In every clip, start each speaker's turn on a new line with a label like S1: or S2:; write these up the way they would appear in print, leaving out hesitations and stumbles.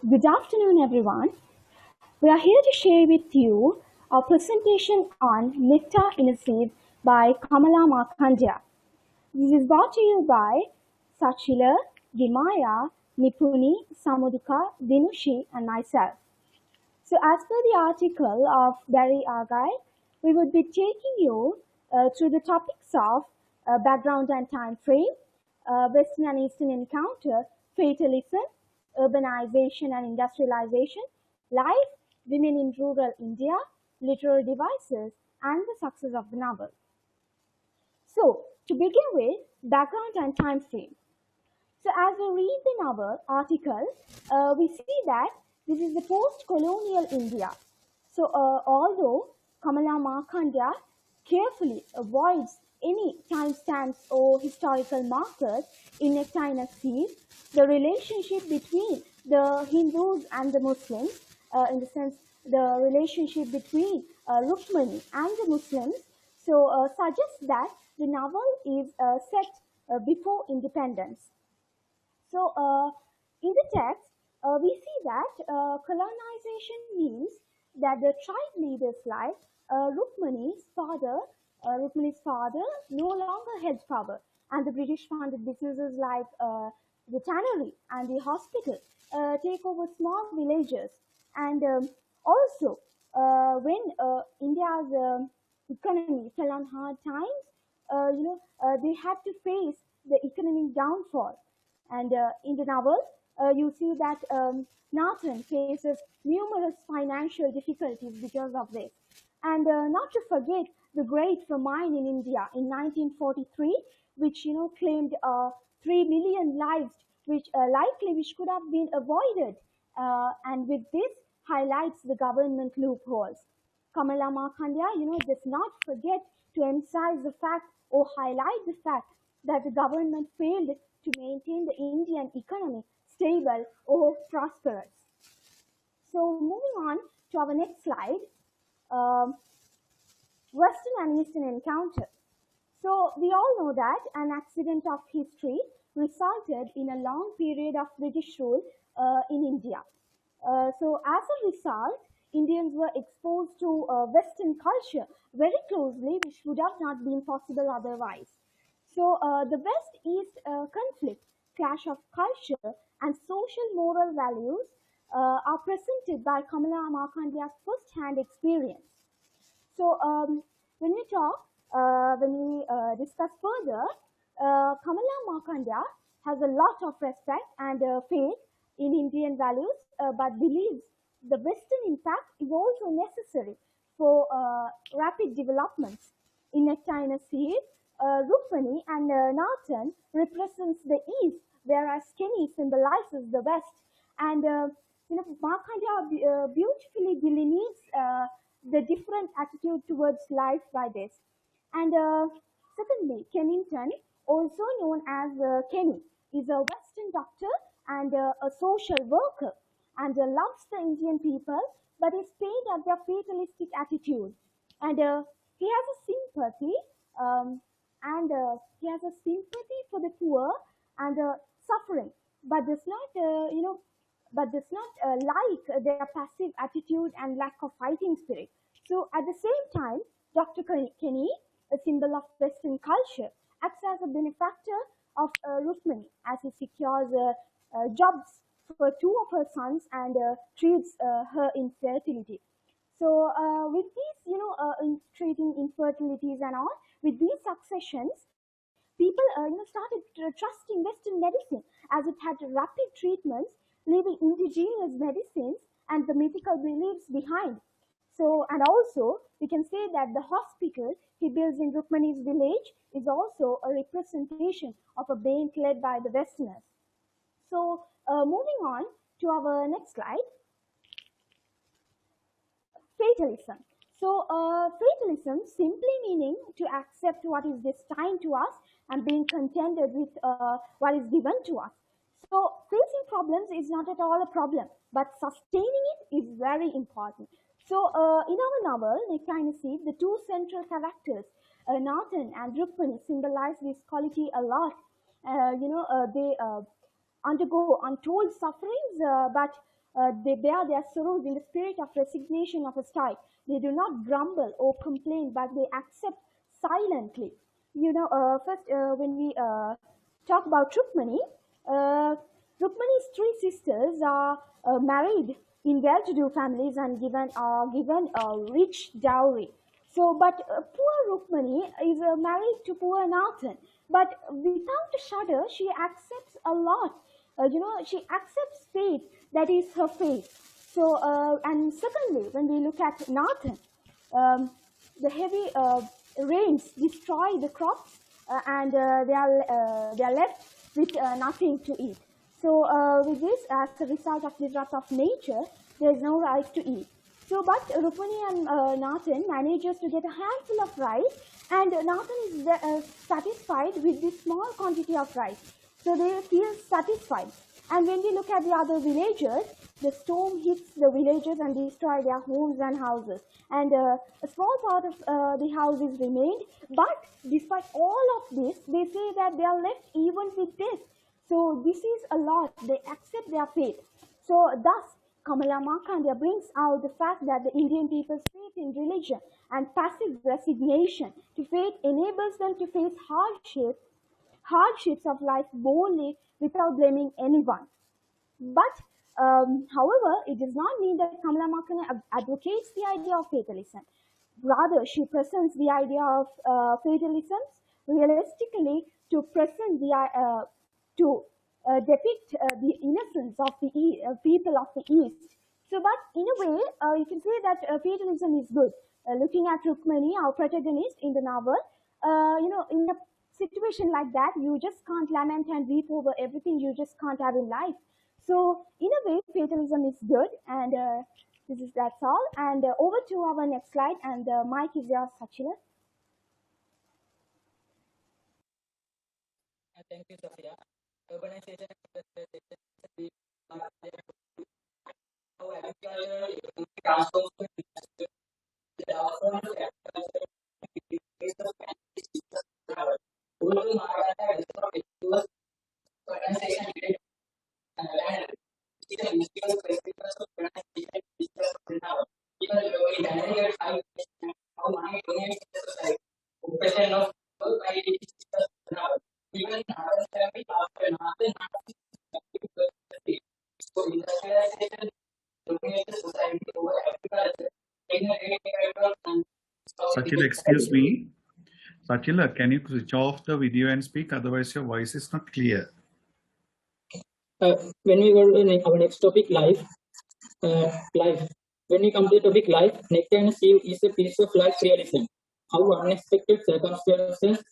S1: Good afternoon, everyone. We are here to share with you our presentation on Nectar-Indunil by Kamala Markandia. This is brought to you by Sachila, Gimaya, Nipuni, Samudhika, Dinushi, and myself. So, as per the article of Barry Argyle, we would be taking you through the topics of background and time frame, Western and Eastern encounter, fatalism, urbanization and industrialization, life, women in rural India, literary devices, and the success of the novel. So, to begin with, background and time frame. So as we read the novel article, we see that this is the post-colonial India. So although Kamala Markandia carefully avoids any timestamps or historical markers in Nectar Sieve, the relationship between the Hindus and the Muslims, in the sense the relationship between Rukmani and the Muslims, so suggests that the novel is set before independence. So, in the text, we see that colonization means that the tribe leader's life, Rukmani's father, no longer held power, and the British funded businesses like the tannery and the hospital take over small villages, and also when India's economy fell on hard times, they had to face the economic downfall. And in the novel, you see that Nathan faces numerous financial difficulties because of this. And not to forget the Great Famine in India in 1943, which claimed 3 million lives, which could have been avoided. And with this, highlights the government loopholes. Kamala Markandia, does not forget to emphasize the fact or highlight the fact that the government failed to maintain the Indian economy stable or prosperous. So moving on to our next slide, um, Western and Eastern encounter. So we all know that an accident of history resulted in a long period of British rule in India. So as a result, Indians were exposed to Western culture very closely, which would have not been possible otherwise. So the West-East conflict, clash of culture, and social moral values are presented by Kamala Markandia's first-hand experience. So when we discuss further, Kamala Markandia has a lot of respect and faith in Indian values, but believes the Western impact is also necessary for rapid developments. In Nectar Seed, Rukmani and Nathan represents the East, whereas Kenny symbolizes the West. And Markandia beautifully delineates the different attitude towards life by this. And secondly, Kennington, also known as Kenny, is a Western doctor and a social worker, and loves the Indian people, but is pained at their fatalistic attitude. And he has a sympathy, um, and he has a sympathy for the poor and suffering, but does not, like their passive attitude and lack of fighting spirit. So at the same time, Dr. Kenny, a symbol of Western culture, acts as a benefactor of Rukmini as he secures jobs for two of her sons and treats her infertility. So with these, in treating infertilities and all, with these successions, people started trusting Western medicine as it had rapid treatments, leaving indigenous medicines and the mythical beliefs behind. So, and also we can say that the hospital he builds in Rukmani's village is also a representation of a bank led by the Westerners. So, moving on to our next slide, fatalism. So, fatalism simply meaning to accept what is destined to us and being contented with what is given to us. So, facing problems is not at all a problem, but sustaining it is very important. So, in our novel, Nectar Seed, the two central characters, Nathan and Rukmani, symbolize this quality a lot. They undergo untold sufferings, but They bear their sorrows in the spirit of resignation of a style. They do not grumble or complain, but they accept silently. First, when we talk about Rukmani, uh, Rukmani's three sisters are married in well-to-do families and given a rich dowry. So, but poor Rukmani is married to poor Nathan. But without a shudder, she accepts a lot. She accepts fate that is her fate. So, and secondly, when we look at Nathan, um, the heavy rains destroy the crops, and they are left with nothing to eat. So, with this, as a result of the wrath of nature, there is no rice to eat. So, but Rukmani and Nathan manages to get a handful of rice, and Nathan is satisfied with this small quantity of rice. So they feel satisfied. And when we look at the other villagers, the storm hits the villagers and destroy their homes and houses. And a small part of the houses remained. But despite all of this, they say that they are left even with this. So this is a lot. They accept their fate. So thus, Kamala Markandeya brings out the fact that the Indian people's faith in religion and passive resignation to fate enables them to face hardships of life boldly without blaming anyone. But, however, it does not mean that Kamala Markandeya advocates the idea of fatalism. Rather, she presents the idea of fatalism realistically to present to depict the innocence of the people of the East. So, but in a way, you can say that fatalism is good. Looking at Rukmani, our protagonist in the novel, in a situation like that, you just can't lament and weep over everything you just can't have in life. So, in a way, fatalism is good, and that's all. And over to our next slide, and the mic is yours, Sachila.
S2: Thank you, Safiya. Urbanization and how agriculture transforms the outcome of agriculture rural Maharashtra was urbanization and land. These are visual specifics of urbanization and now. Even though in dynamic high how money donates to the society. Occupation of work by now. Even in urban family after nothing so industrialization dominates the society over agriculture.
S3: Sachila, excuse me. Sachila, can you switch off the video and speak? Otherwise, your voice is not clear.
S2: When we go to our next topic, life. When we come to the topic life, Nectar and Sieve is a piece of life realism. How unexpected circumstances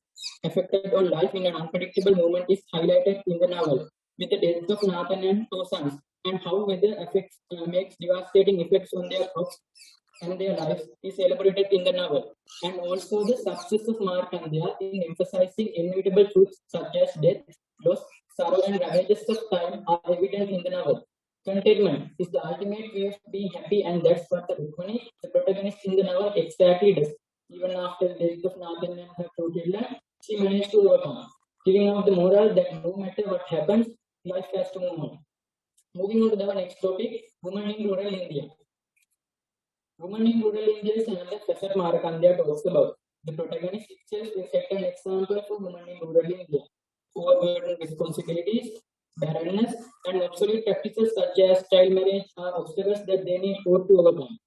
S2: affected on life in an unpredictable moment is highlighted in the novel, with the death of Nathan and two sons, and how weather affects makes devastating effects on their crops and their lives is elaborated in the novel, and also the success of Markandeya in emphasizing inevitable truths such as death, loss, sorrow, and ravages of time are evident in the novel. Contentment is the ultimate way of being happy, and that's what the Rukmani, the protagonist in the novel, exactly does. Even after the death of Nathan and her two children, she managed to overcome, giving out the moral that no matter what happens, life has to move on. Moving on to the next topic, women in rural India. Women in rural India is another facet Markandeya talks about. The protagonist itself is set an example for women in rural India. Overburdened responsibilities, barrenness, and obsolete practices such as child marriage are obstacles that they need to overcome.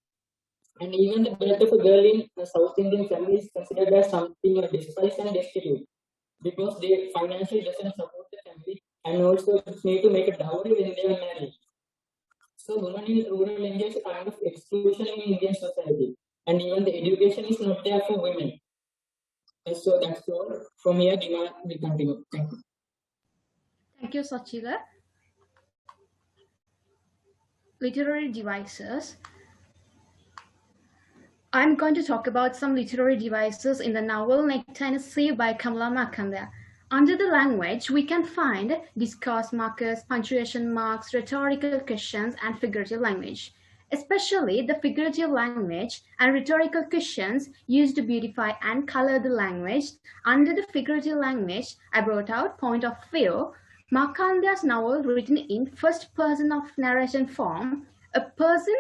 S2: And even the birth of a girl in a South Indian family is considered as something despised and destitute because they financially doesn't support the family and also need to make a dowry when they are married. So women in rural India is a kind of exclusion in Indian society, and even the education is not there for women. And so that's all. From here, Gimaya will continue. Thank you.
S4: Thank you, Sachila. Literary devices. I'm going to talk about some literary devices in the novel Nectar and Sieve by Kamala Markandeya. Under the language, we can find discourse markers, punctuation marks, rhetorical questions, and figurative language. Especially the figurative language and rhetorical questions used to beautify and color the language. Under the figurative language, I brought out point of view, Markanda's novel, written in first person of narration form, a person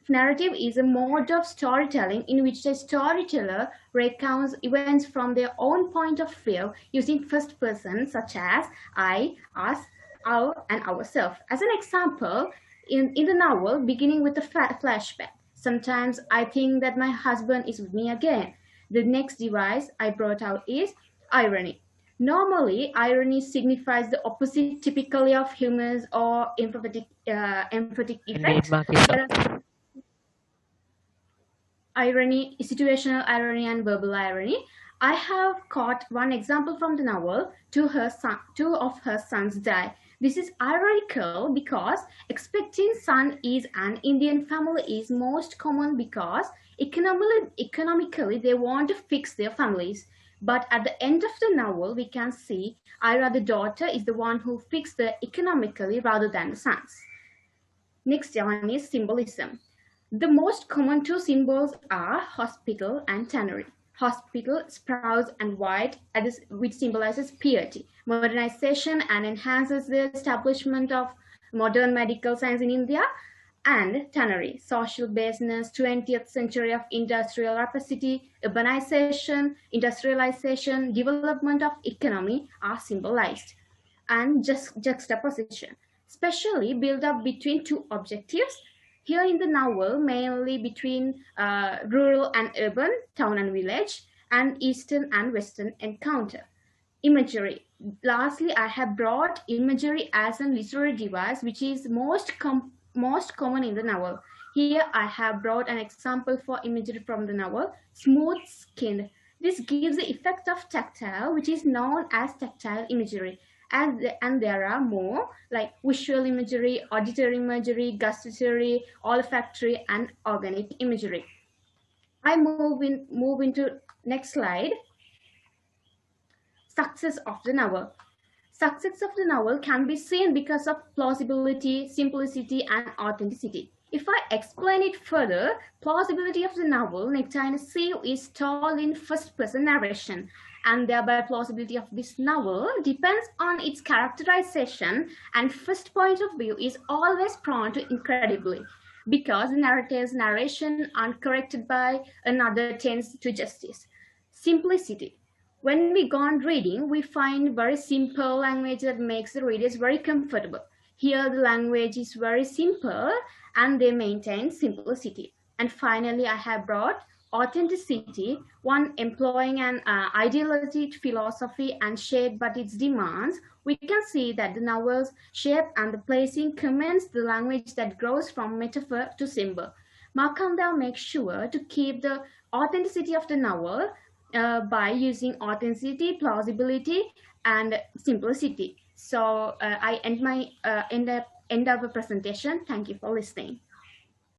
S4: narrative is a mode of storytelling in which a storyteller recounts events from their own point of view using first person, such as I, us, our, and ourselves. As an example, in the novel, beginning with a flashback, sometimes I think that my husband is with me again. The next device I brought out is irony. Normally, irony signifies the opposite typically of humor or emphatic effect, whereas irony, situational irony, and verbal irony. I have caught one example from the novel. Two of her sons die. This is ironical because expecting son is an Indian family is most common because economically they want to fix their families. But at the end of the novel, we can see Ira, the daughter, is the one who fixed the economically rather than the sons. Next one is symbolism. The most common two symbols are hospital and tannery. Hospital, sprouts and white, which symbolizes piety, modernization and enhances the establishment of modern medical science in India, and tannery, social baseness, 20th century of industrial rapacity, urbanization, industrialization, development of economy are symbolized, and just juxtaposition, especially build up between two objectives. Here in the novel, mainly between rural and urban, town and village, and eastern and western encounter. Imagery. Lastly, I have brought imagery as a literary device, which is most common in the novel. Here I have brought an example for imagery from the novel, smooth skinned. This gives the effect of tactile, which is known as tactile imagery. And there are more like visual imagery, auditory imagery, gustatory, olfactory, and organic imagery. I move into next slide. Success of the novel. Success of the novel can be seen because of plausibility, simplicity, and authenticity. If I explain it further, plausibility of the novel Nectar and Sieve is told in first-person narration, and thereby plausibility of this novel depends on its characterization, and first point of view is always prone to incredibly, because the narrator's narration uncorrected by another tends to justice. Simplicity. When we go on reading, we find very simple language that makes the readers very comfortable. Here the language is very simple and they maintain simplicity. And finally, I have brought authenticity, one employing an idealistic philosophy and shaped by its demands. We can see that the novel's shape and the placing commends the language that grows from metaphor to symbol. Markanda makes sure to keep the authenticity of the novel by using authenticity, plausibility, and simplicity. So I end our presentation. Thank you for listening.